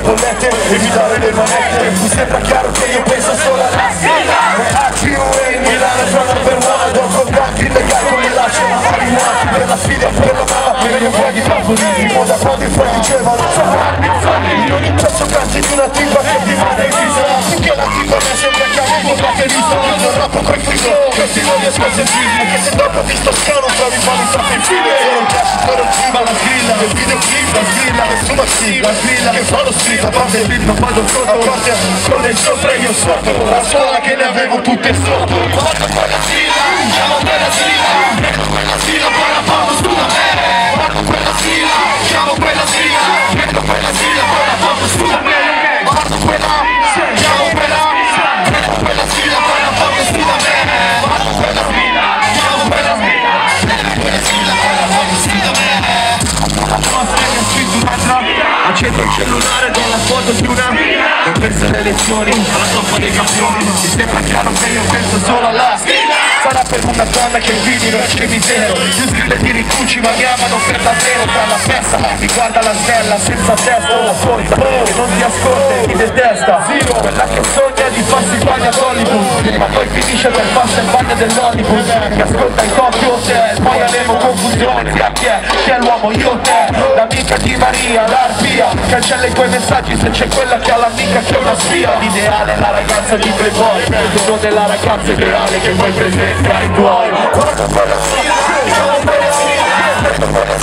bollette, evitare le manette. Mi sembra chiaro che io penso solo alla sfida. HUA Milano sono number one, do contatti illegali come lascio la marijuana. Per la sfida, per la mamma, per un po' di trampolini. Da quando i fuori dicevano, in ogni pezzo canti di una tipa che ti manda in visa. Finché la tipa mi sembra che avevo un batterista. Non rappo coi frigo, questi non riesco a sentirli. Anche se dopo ho visto scano, trovi qualità in fine. Sono un cazzo, sono un clima, la grilla, il videoclip, la grilla, nessuno sì, la grilla che fa lo street, a parte il beat non vado sotto, a parte con il sopra e io sotto, la scuola che ne avevo tutte sotto. Guarda quella sigla, chiamo quella sigla, ecco quella sigla, poi la fanno su da me. Guarda quella sigla, chiamo quella sigla, ecco quella sigla, poi la fanno su da me. Guarda quella, chiamo quella, ecco quella sigla, poi la fanno su da me. Guarda quella sigla, chiamo quella sigla, ecco quella sigla, poi la fanno su da me. Accendo il cellulare, do la foto di una ho perso le elezioni, alla toppa dei campioni. Mi sembra chiaro che io penso solo alla sfida. Sarà per una donna che vivi non c'è misero. Gli scrive di ricucci ma mi amano per davvero. Tra la festa mi guarda la snella senza testa. Una sorta che non ti ascolta e ti detesta. Zero, quella che sogna di farsi il bagno ad Hollywood, ma poi finisce per farsi il bagno dell'Hollywood. Che ascolta in Tokyo Hotel, poi avremo confusione. Chi è l'uomo? Io o te? L'amica di Maria, l'arpia. Cancella i tuoi messaggi se c'è quella che ha l'amica che è una spia. L'ideale è la ragazza di Playboy, il dono della ragazza ideale che vuoi presentare ai tuoi. Guarda quella spia, guarda quella spia.